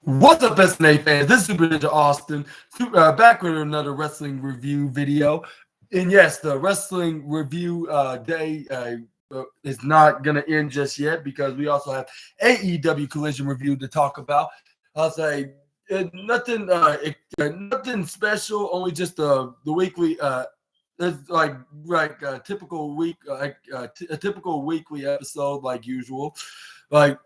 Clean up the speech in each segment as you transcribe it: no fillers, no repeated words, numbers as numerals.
What's up, SNA fans? This is Super Ninja Austin, back with another wrestling review video. And yes, the wrestling review day is not going to end just yet because we also have AEW Collision review to talk about. I'll say nothing special, only just the weekly. It's like a typical week, a typical weekly episode, like usual. Like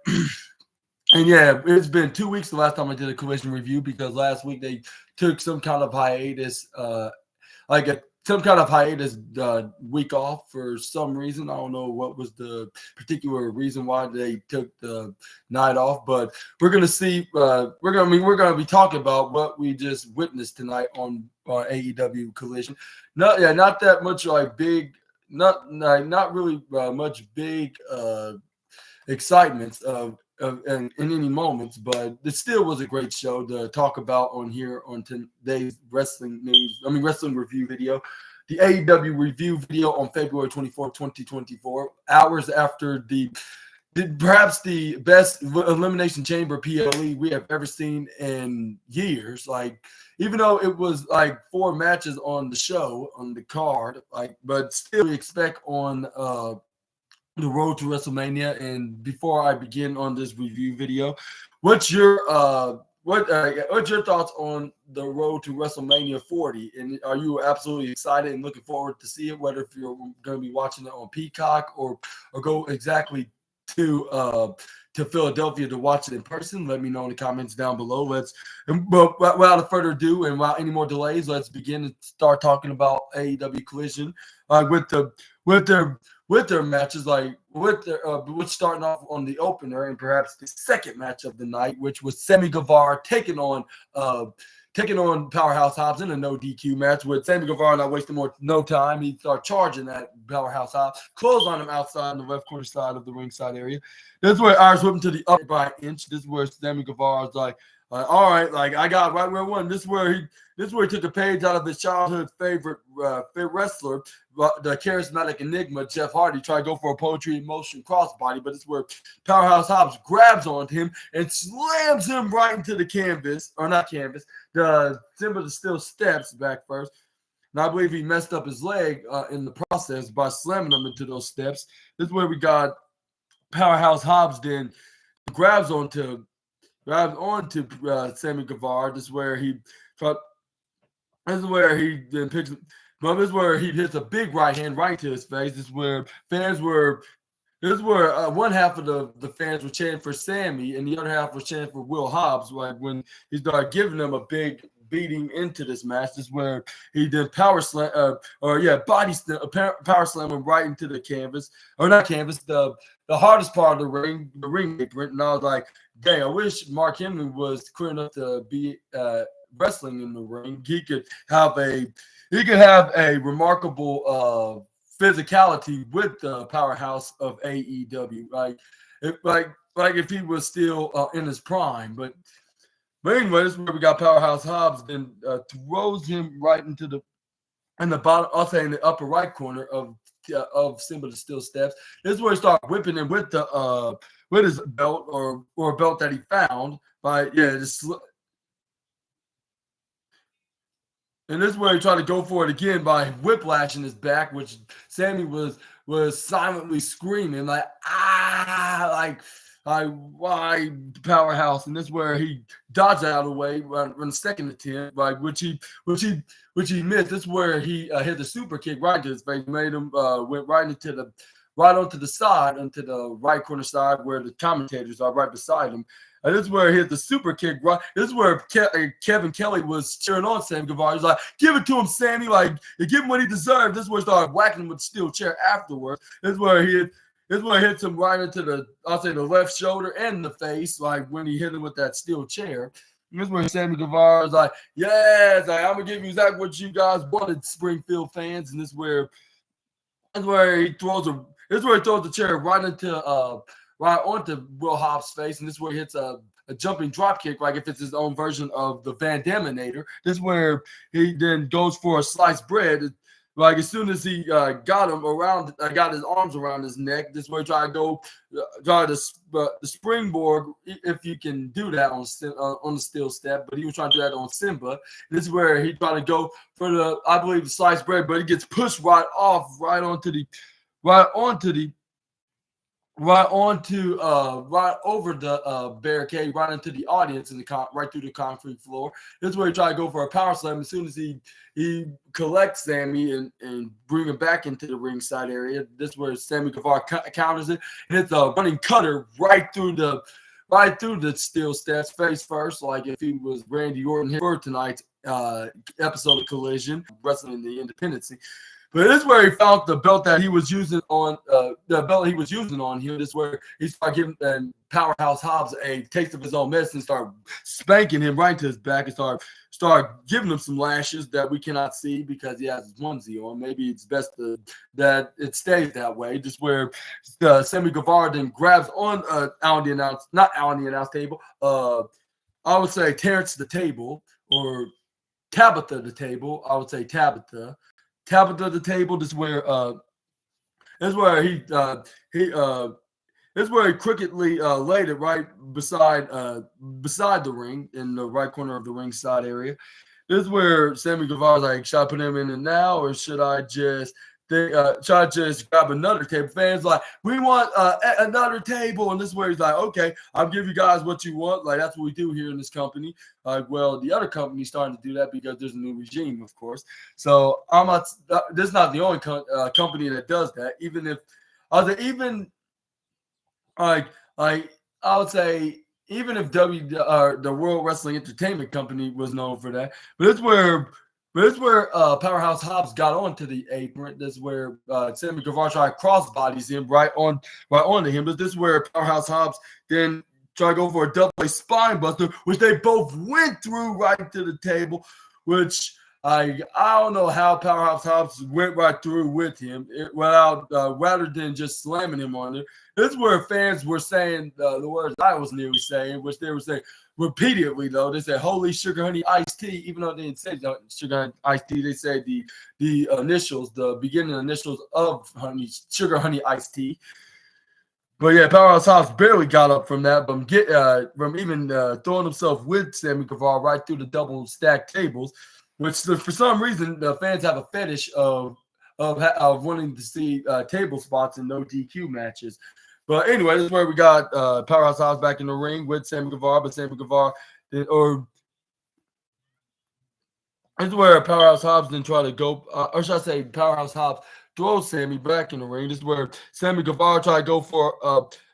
And yeah, it's been 2 weeks the last time I did a collision review because last week they took some kind of hiatus, some kind of hiatus week off for some reason. I don't know what was the particular reason why they took the night off, but we're gonna see. We're gonna be talking about what we just witnessed tonight on AEW Collision. Not that much not really much big excitements in any moments, but it still was a great show to talk about on here on today's wrestling news. Wrestling review video. The AEW review video on February 24th, 2024, hours after perhaps the best Elimination Chamber PLE we have ever seen in years. Like, even though it was like 4 matches on the show, on the card, but still we expect on the road to WrestleMania. And before I begin on this review video, what's your thoughts on the road to WrestleMania 40? And are you absolutely excited and looking forward to see it? Whether if you're going to be watching it on Peacock or go exactly to Philadelphia to watch it in person, let me know in the comments down below. But without further ado and without any more delays, let's begin and start talking about AEW Collision with their matches, which starting off on the opener and perhaps the second match of the night, which was Sammy Guevara taking on Powerhouse Hobbs in a no DQ match with Sammy Guevara not wasting no time. He started charging that Powerhouse Hobbs, close on him outside in the left corner side of the ringside area. This is where Irish whipped him to the upper by an inch. This is where Sammy Guevara's like, all right, like I got right where I won. This is where he took a page out of his childhood favorite wrestler, the charismatic enigma Jeff Hardy, tried to go for a poetry in motion crossbody, but it's where Powerhouse Hobbs grabs onto him and slams him right into the canvas, or not canvas, the Simba the Steel steps back first. And I believe he messed up his leg in the process by slamming him into those steps. This is where we got Powerhouse Hobbs then grabs onto Sammy Guevara. This is where he then picks. But this is where he hits a big right hand right to his face. This is where one half of the fans were chanting for Sammy and the other half was chanting for Will Hobbs. Like when he started giving them a big beating into this match. This is where he did power slam power slam him right into the canvas, or not canvas, the hardest part of the ring apron. And I was like, dang, I wish Mark Henry was clear enough to be wrestling in the ring. He could have a remarkable physicality with the powerhouse of AEW. If he was still in his prime. But anyway, this is where we got Powerhouse Hobbs, then throws him right into the bottom, I'll say in the upper right corner of Simba the Steel steps. This is where he started whipping him with his belt or a belt that he found and this is where he tried to go for it again by whiplashing his back, which Sammy was silently screaming like, why Powerhouse? And this is where he dodged out of the way on the second attempt, which he missed. This is where he hit the super kick right to his face, made him went right onto the side, onto the right corner side where the commentators are right beside him. And this is where he hit the super kick. Right, this is where Kevin Kelly was cheering on Sammy Guevara. He's like, "Give it to him, Sammy! Like, you give him what he deserved." This is where he started whacking him with the steel chair afterwards. This is where he hits him right into the left shoulder and the face, like when he hit him with that steel chair. And this is where Sammy Guevara is like, "Yes, I'm gonna give you exactly what you guys wanted, Springfield fans." And this is where he throws the chair right onto Will Hobbs' face, and this is where he hits a jumping drop kick, like if it's his own version of the Van Daminator. This is where he then goes for a sliced bread. like as soon as he got him around, got his arms around his neck. This way, try to go, try to the springboard if you can do that on the steel step. But he was trying to do that on Simba. This is where he tried to go for the, I believe, the sliced bread, but he gets pushed right right over the barricade, right into the audience right through the concrete floor. This is where he tried to go for a power slam. As soon as he collects Sammy and bring him back into the ringside area, this is where Sammy Guevara counters it, and it's a running cutter right through the steel steps, face first, like if he was Randy Orton for tonight's episode of Collision, Wrestling in the Independence. But this is where he found the belt that he was using on him. This is where he started giving Powerhouse Hobbs a taste of his own medicine, started spanking him right into his back, and start giving him some lashes that we cannot see because he has his onesie on. Maybe it's best that it stays that way. Just where Sammy Guevara then grabs on not on the announce table. I would say Terrence the table, or Tabitha the table. I would say Tabitha the table. This is where he crookedly laid it right beside the ring in the right corner of the ringside area. This is where Sammy Guevara's like, should I put him in it now, or should I just grab another table? Fans like, we want another table, and this is where he's like, okay, I'll give you guys what you want. Like, that's what we do here in this company. Well, the other company's starting to do that because there's a new regime, of course. So this is not the only company that does that. Even if I would say even if the World Wrestling Entertainment Company was known for that, but it's where Powerhouse Hobbs got onto the apron. This is where Sammy Guevara tried to crossbodies him right onto him. But this is where Powerhouse Hobbs then tried to go for a double spine buster, which they both went through right to the table, which I don't know how Powerhouse Hobbs went right through with him without rather than just slamming him on it. This is where fans were saying the words I was nearly saying, which they were saying repeatedly, though. They said, holy sugar honey iced tea, even though they didn't say sugar honey iced tea. They said the initials, the beginning initials of sugar honey iced tea. But yeah, Powerhouse Hobbs barely got up from that, from even throwing himself with Sammy Guevara right through the double stacked tables, which for some reason the fans have a fetish of wanting to see table spots in no DQ matches. But anyway, this is where we got Powerhouse Hobbs back in the ring with Sammy Guevara, but Sammy Guevara this is where Powerhouse Hobbs then try to go, or should I say Powerhouse Hobbs throws Sammy back in the ring. This is where Sammy Guevara tried to go for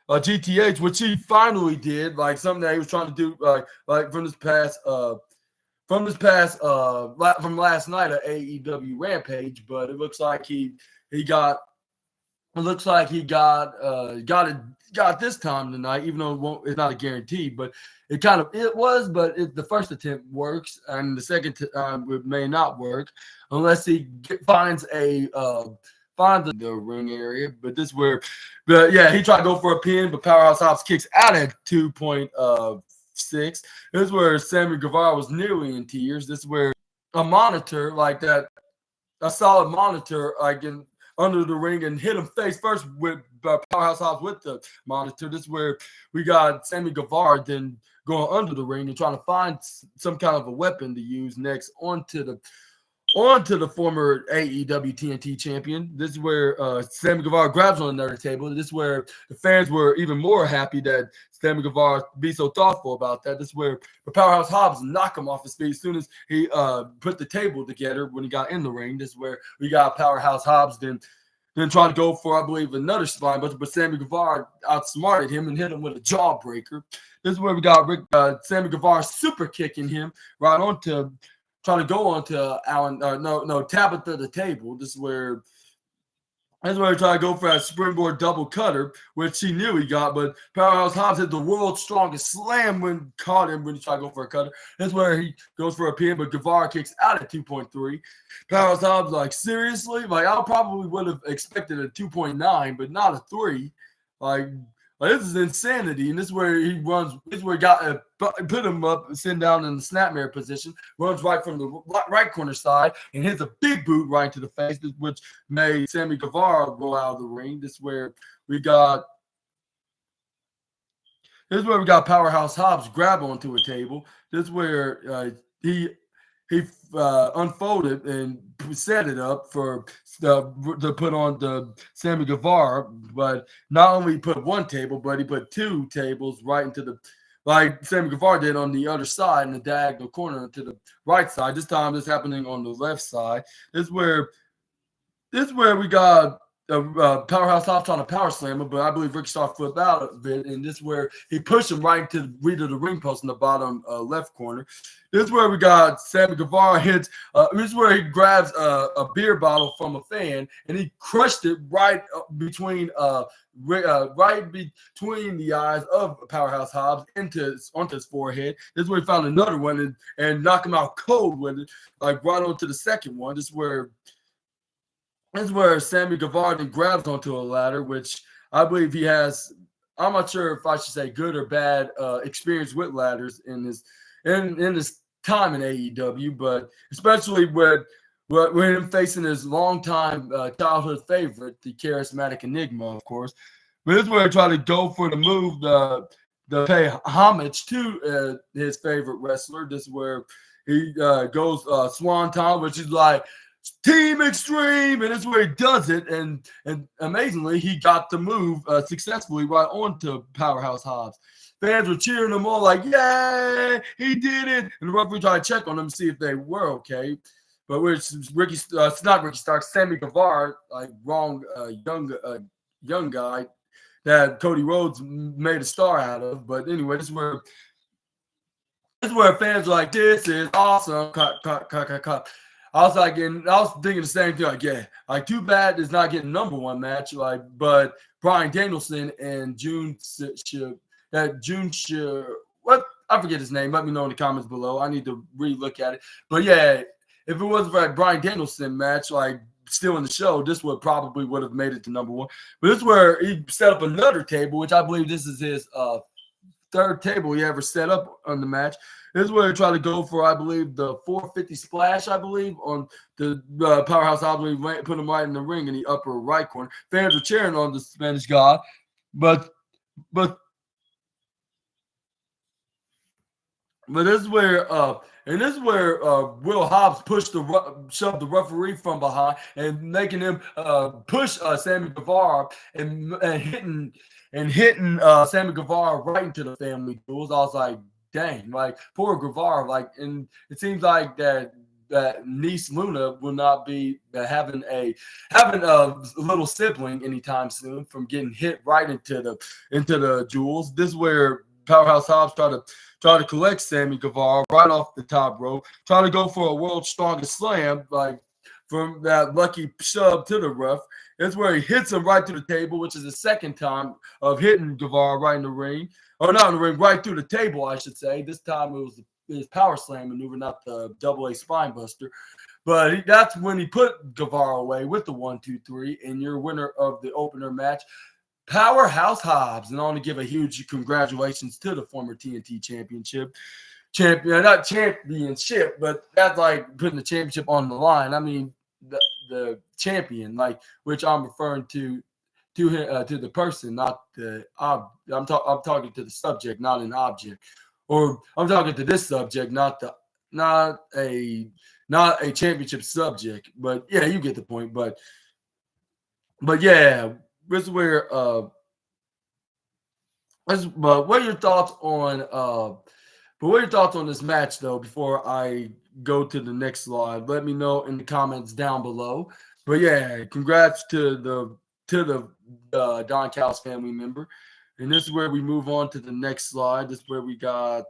a GTH, which he finally did, like something that he was trying to do, like from last night at AEW Rampage. But it looks like he got this time tonight, even though it's not a guarantee. But the first attempt works, and the second time it may not work unless he finds the ring area. But this is where, he tried to go for a pin, but Powerhouse Hobbs kicks out at 2.6. This is where Sammy Guevara was nearly in tears. This is where a monitor like that, a solid monitor, under the ring, and hit him face first with Powerhouse Hobbs with the monitor. This is where we got Sammy Guevara then going under the ring and trying to find some kind of a weapon to use next onto the former AEW TNT champion. This is where Sammy Guevara grabs on another table. This is where the fans were even more happy that Sammy Guevara be so thoughtful about that. This is where the Powerhouse Hobbs knock him off his feet as soon as he put the table together when he got in the ring. This is where we got Powerhouse Hobbs then trying to go for, I believe, another spine buster, but Sammy Guevara outsmarted him and hit him with a jawbreaker. This is where we got Sammy Guevara super kicking him right onto, trying to go onto Tabitha the table. This is where he tried to go for a springboard double cutter, which he knew he got, but Powerhouse Hobbs hit the world's strongest slam when caught him when he tried to go for a cutter. That's where he goes for a pin, but Guevara kicks out at 2.3. Powerhouse Hobbs like, seriously? Like, I probably would have expected a 2.9, but not a 3. Like, Like, this is insanity, and this is where he runs. This is where he got put him up, sitting down in the snapmare position. Runs right from the right corner side and hits a big boot right to the face, which made Sammy Guevara go out of the ring. This is where we got. This is where we got Powerhouse Hobbs grab onto a table. This is where he unfolded and set it up for to put on the Sammy Guevara. But not only put one table, but he put two tables right into the, like Sammy Guevara did on the other side in the diagonal corner to the right side. This time it's happening on the left side. This is where we got Powerhouse Hobbs on a power slammer, but I believe Ricky Starr flipped out of it, and this is where he pushed him right into the ring post in the bottom left corner. This is where we got Sammy Guevara hits. This is where he grabs a beer bottle from a fan, and he crushed it right between the eyes of Powerhouse Hobbs onto his forehead. This is where he found another one and knocked him out cold with it, like right onto the second one. This is where Sammy Guevara then grabs onto a ladder, which I believe he has. I'm not sure if I should say good or bad experience with ladders in his time in AEW, but especially when him facing his longtime childhood favorite, the charismatic Enigma, of course. But this is where he tried to go for the move to pay homage to his favorite wrestler. This is where he goes Swanton, which is like Team Extreme, and it's where he does it, and amazingly, he got the move successfully right onto Powerhouse Hobbs. Fans were cheering him on like, "Yay, he did it!" And the referee tried to check on them to see if they were okay. But which it's not Ricky Stark, Sammy Guevara, like wrong young guy that Cody Rhodes made a star out of. But anyway, this is where fans are like, "This is awesome!" Cut. I was like, and I was thinking the same thing. Like, yeah, like too bad it's not getting #1 match. Like, but Bryan Danielson and what I forget his name. Let me know in the comments below. I need to re-look at it. But yeah, if it wasn't for that Bryan Danielson match, like still in the show, this would have made it to #1. But this is where he set up another table, which I believe this is his third table he ever set up on the match. This is where he tried to go for, I believe, the 450 splash, I believe, on the Powerhouse Hobbs. Put him right in the ring in the upper right corner. Fans were cheering on the Spanish God, but this is where Will Hobbs shoved the referee from behind and making him push Sammy Guevara and hitting Sammy Guevara right into the family jewels. I was like, dang, like poor Guevara, like, and it seems like that niece Luna will not be having a little sibling anytime soon from getting hit right into the jewels. This is where Powerhouse Hobbs try to collect Sammy Guevara right off the top rope, try to go for a world's strongest slam, like from that lucky shove to the ref. That's where he hits him right through the table, which is the second time of hitting Guevara right in the ring. Or not in the ring, right through the table, I should say. This time it was his power slam maneuver, not the AA spine buster. But that's when he put Guevara away with the 1-2-3, and your winner of the opener match, Powerhouse Hobbs. And I want to give a huge congratulations to the former TNT champion, not championship, but that's like putting the championship on the line. I mean, the champion, like, which I'm referring to the person, not the I'm talking to the subject, not an object. Or I'm talking to this subject, not a championship subject. But yeah, you get the point. But yeah, this is where but what are your thoughts on this match though before I go to the next slide? Let me know in the comments down below. But yeah, congrats to the Don Callis family member. And this is where we move on to the next slide. This is where we got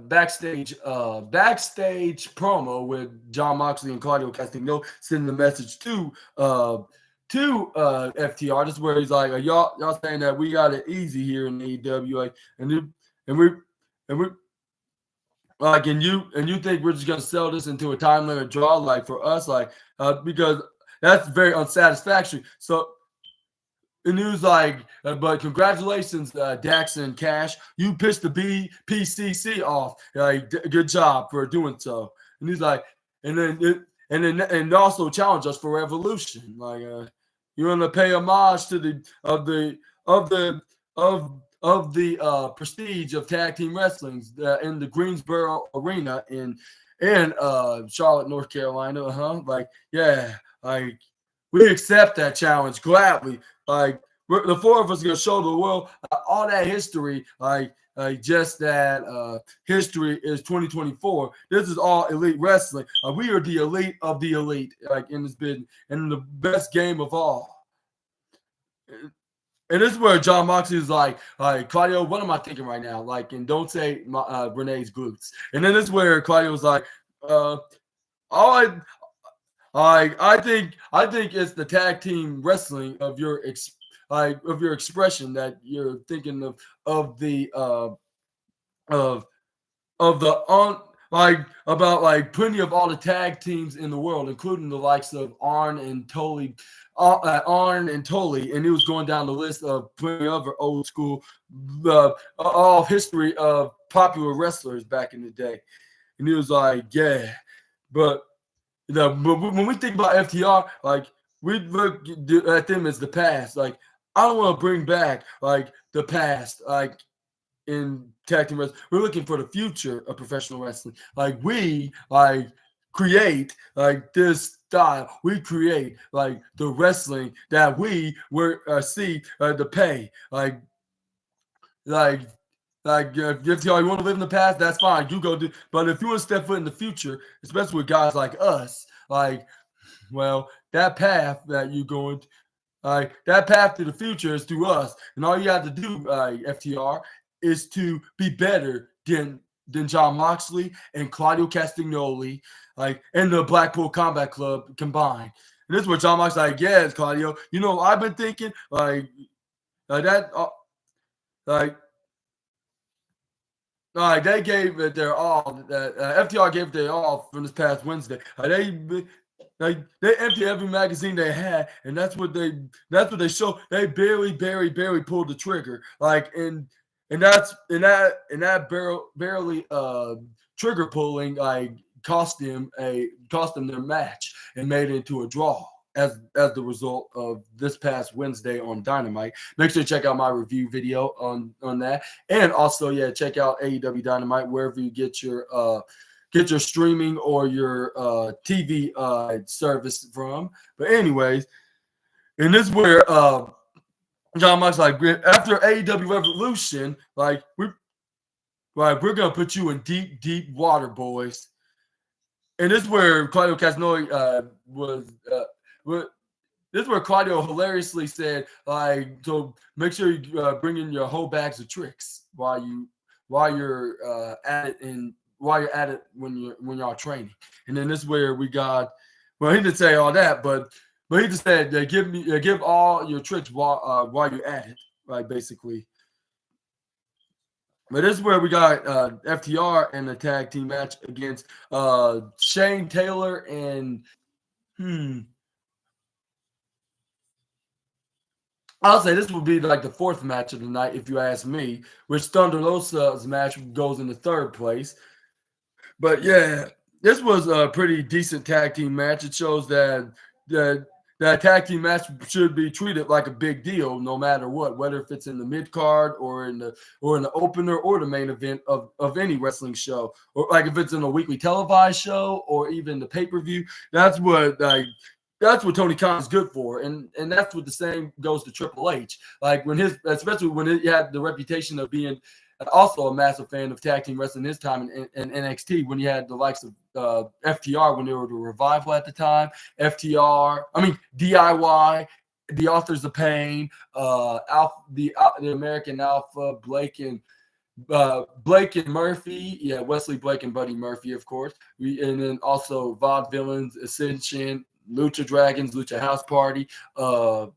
backstage promo with Jon Moxley and Claudio Castagnoli sending the message to FTR. This is where he's like, y'all saying that we got it easy here in AEW, like, and we like, and you think we're just gonna sell this into a time limit draw, like for us, like because that's very unsatisfactory. So. And he was like, but congratulations, Dax and Cash. You pitched the BPCC off. Good job for doing so. And he's like, and also challenge us for revolution. Like, you want to pay homage to the prestige of tag team wrestling in the Greensboro Arena in Charlotte, North Carolina. Like, yeah, like we accept that challenge gladly. Like the four of us are gonna show the world all that history. Just that history is 2024. This is all elite wrestling. We are the elite of the elite, like in this business, and the best game of all. And this is where John Moxley is like, Claudio, what am I thinking right now? Like, and don't say Renee's glutes. And then this is where Claudio was like, I think it's the tag team wrestling of your expression that you're thinking of the plenty of all the tag teams in the world, including the likes of Arn and Tully, and he was going down the list of plenty of other old school all history of popular wrestlers back in the day, and he was like, yeah, but. But when we think about FTR, like we look at them as the past. Like I don't want to bring back like the past, like in tag team wrestling. We're looking for the future of professional wrestling. Like we create like this style. We create like the wrestling that we see the pay. If you want to live in the past, that's fine. You go do. But if you want to step foot in the future, especially with guys like us, that path that you're going, that path to the future is through us. And all you have to do, FTR, is to be better than John Moxley and Claudio Castagnoli, and the Blackpool Combat Club combined. And this is where John Moxley, yes, Claudio. I've been thinking they gave it their all. FTR gave it their all from this past Wednesday. They emptied every magazine they had, and that's what they show. They barely pulled the trigger. And that barely trigger pulling cost them their match and made it into a draw. As the result of this past Wednesday on Dynamite. Make sure to check out my review video on that. And also, check out AEW Dynamite wherever you get your streaming or your TV service from. But anyways, and this is where John Moxley, after AEW Revolution, we're gonna put you in deep water, boys. And this is where Claudio Castagnoli this is where Claudio hilariously said, so make sure you bring in your whole bags of tricks while you're at it when y'all training. And then this is where we got. Well, he didn't say all that, but he just said, give all your tricks while you're at it, right? Basically. But this is where we got FTR in the tag team match against Shane Taylor and I'll say this will be like the fourth match of the night, if you ask me, which Thunder Rosa's match goes in the third place. But yeah, this was a pretty decent tag team match. It shows that tag team match should be treated like a big deal, no matter what, whether if it's in the mid card or in the opener or the main event of any wrestling show, or if it's in a weekly televised show or even the pay-per-view. That's what Tony Khan is good for, and that's what the same goes to Triple H. Especially when he had the reputation of being also a massive fan of tag team wrestling his time in NXT, when you had the likes of FTR when they were the Revival at the time, DIY, the Authors of Pain, the American Alpha, Blake and Murphy, Wesley Blake and Buddy Murphy, of course, and then also Vaudevillains, Ascension, Lucha Dragons, Lucha House Party, Enzo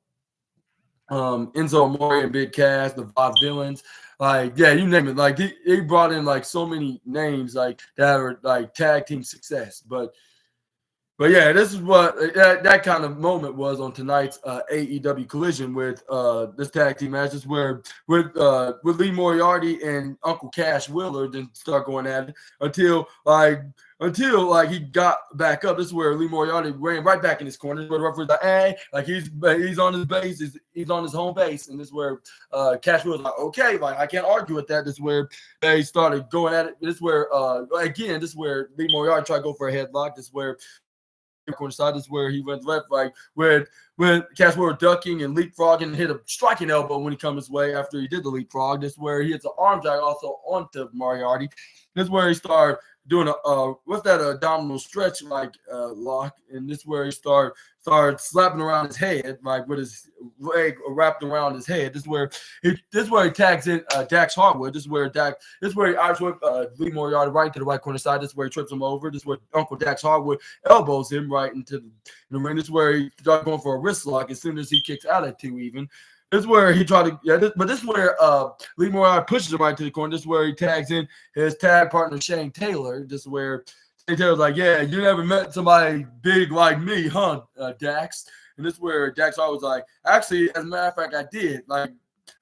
Amore and Big Cass, the Vaudevillains, you name it. He brought in so many names that are tag team success. But But yeah, this is what that kind of moment was on tonight's AEW Collision with this tag team match. Is where with Lee Moriarty and Uncle Cash Wheeler didn't start going at it until he got back up. This is where Lee Moriarty ran right back in his corner. This is where the referee's like, hey, like he's on his base, he's on his home base, and this is where Cash Wheeler's like, okay, like I can't argue with that. This is where they started going at it. This is where again, this is where Lee Moriarty tried to go for a headlock. This is where corner side. This is where he went left, like when Cash Wheeler ducking and leapfrogging and hit a striking elbow when he comes his way after he did the leapfrog. This is where he hits an arm drag also onto Moriarty. This is where he started doing what's that abdominal stretch lock, and this is where he started slapping around his head, like with his leg wrapped around his head. This is where he tags in Dax Harwood. This is where he Irish whip Lee Moriarty right to the right corner side. This is where he trips him over. This is where Uncle Dax Harwood elbows him right into the ring. This is where he starts going for a wrist lock as soon as he kicks out at 2 even. This is where he tried to, but this is where Lee Moriarty pushes him right to the corner. This is where he tags in his tag partner, Shane Taylor. This is where Shane Taylor's like, yeah, you never met somebody big like me, huh, Dax? And this is where Dax was like, actually, as a matter of fact, I did, like,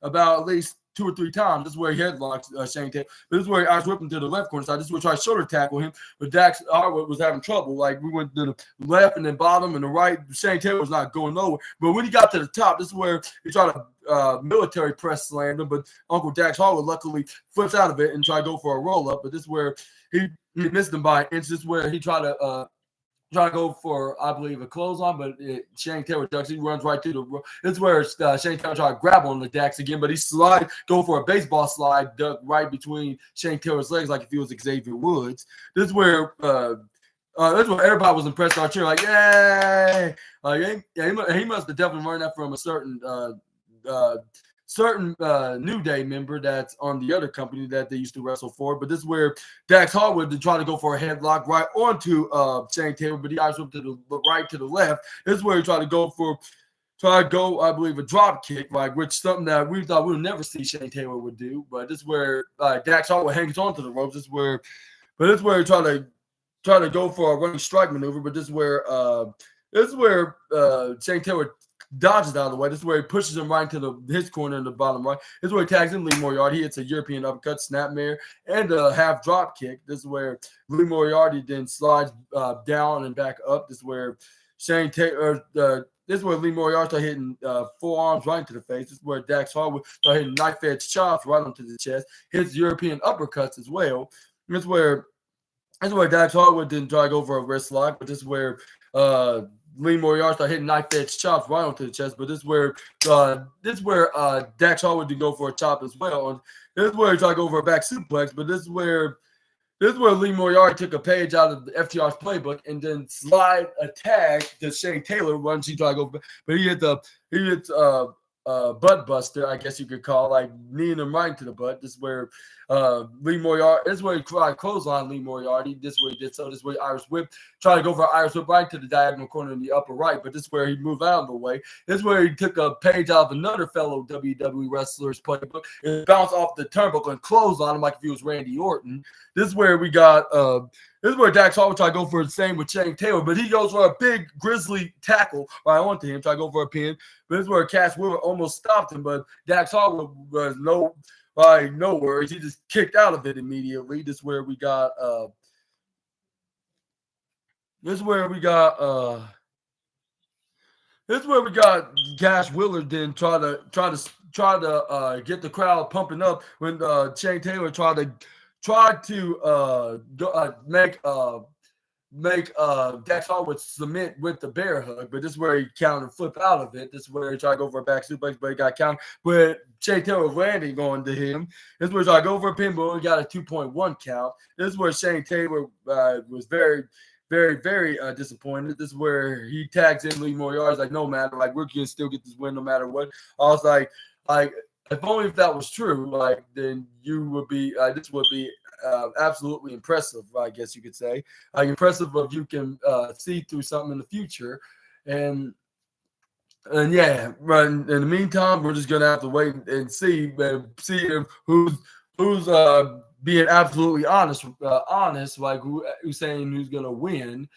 about at least 2 or 3 times. This is where he headlocks Shane Taylor. But this is where I was whipping to the left corner side. This is where he tried to shoulder tackle him. But Dax Harwood was having trouble. Like, we went to the left and then bottom and the right. Shane Taylor was not going nowhere. But when he got to the top, this is where he tried to military press slam him. But Uncle Dax Harwood luckily flips out of it and tried to go for a roll-up. But this is where he missed him by an inch. This is where he tried to go for, I believe, a clothesline, but Shane Taylor ducks. He runs right through the. This is where Shane Taylor tried to grab on the Dax again, but he go for a baseball slide, duck right between Shane Taylor's legs like if he was Xavier Woods. This is where everybody was impressed. Our cheer like, yay! He must have definitely learned that from a certain New Day member that's on the other company that they used to wrestle for. But this is where Dax Harwood to try to go for a headlock right onto Shane Taylor, but he also to the right to the left. This is where he tried to go, I believe, a drop kick, like which something that we thought we would never see Shane Taylor would do. But this is where Dax Harwood hangs onto the ropes. This is where he tried to go for a running strike maneuver. But this is where Shane Taylor dodges out of the way. This is where he pushes him right into his corner in the bottom right. This is where he tags in Lee Moriarty. He hits a European uppercut, snapmare, and a half drop kick. This is where Lee Moriarty then slides down and back up. This is where Shane Taylor. This is where Lee Moriarty started hitting forearms right into the face. This is where Dax Harwood started hitting knife-edge chops right onto the chest. Hits European uppercuts as well. This is where Dax Harwood didn't try to go for a wrist lock, but this is where Lee Moriarty started hitting knife-edge chops right onto the chest. But this is where Dax Harwood did go for a chop as well. And this is where he tried to go for a back suplex. But this is where Lee Moriarty took a page out of the FTR's playbook and then slide a tag to Shane Taylor once he tried to go. But he hits butt buster, I guess you could call, like kneeing him right into the butt. This is where Lee Moriarty. This is where he tried clothesline Lee Moriarty. This is where he did so. This is where Irish whip. Tried to go for an Irish whip right to the diagonal corner in the upper right, but this is where he moved out of the way. This is where he took a page out of another fellow WWE wrestler's playbook and bounced off the turnbuckle and closed on him like if he was Randy Orton. This is where we got. This is where Dax Harwood tried to go for the same with Shane Taylor, but he goes for a big grizzly tackle right onto him, try to go for a pin. But this is where Cash Wheeler almost stopped him, but Dax Harwood was no worries. He just kicked out of it immediately. This is where we got Cash Wheeler then try to get the crowd pumping up when Shane Taylor tried to make Dax Harwood submit with the bear hug, but this is where he countered flip out of it. This is where he tried to go for a back suplex, but he got countered. But Shane Taylor landing going to him. This is where he tried to go for a pinball. He got a 2.1 count. This is where Shane Taylor was very, very, very disappointed. This is where he tags in Lee Moriarty. Like, no matter, like, we're going to still get this win no matter what. I was like, if only if that was true, like, then you would be, this would be absolutely impressive, I guess you could say. Impressive if you can see through something in the future. And yeah, but in the meantime, we're just going to have to wait and see if who's being absolutely honest, like who's saying who's going to win.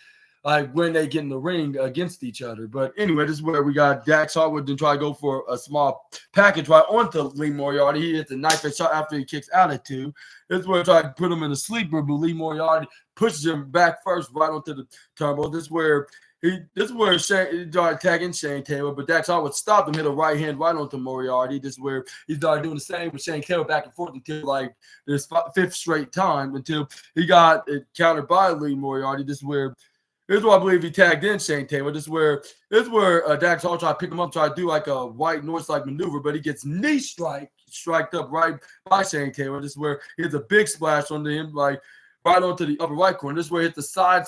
like when they get in the ring against each other. But anyway, this is where we got Dax Harwood then try to go for a small package right onto Lee Moriarty. He hits a knife shot after he kicks out at 2. This is where he tried to put him in a sleeper, but Lee Moriarty pushes him back first right onto the turnbuckle. This is where Shane started tagging Shane Taylor, but Dax Harwood stopped him, hit a right hand right onto Moriarty. This is where he started doing the same with Shane Taylor back and forth until like this 5th straight time until he got it countered by Lee Moriarty. This is where I believe he tagged in Shane Taylor. This is where Dax Harwood tried to pick him up, try to do like a white North-like maneuver, but he gets knee striked up right by Shane Taylor. This is where he hits a big splash onto him, like right onto the upper right corner. This is where he hits the side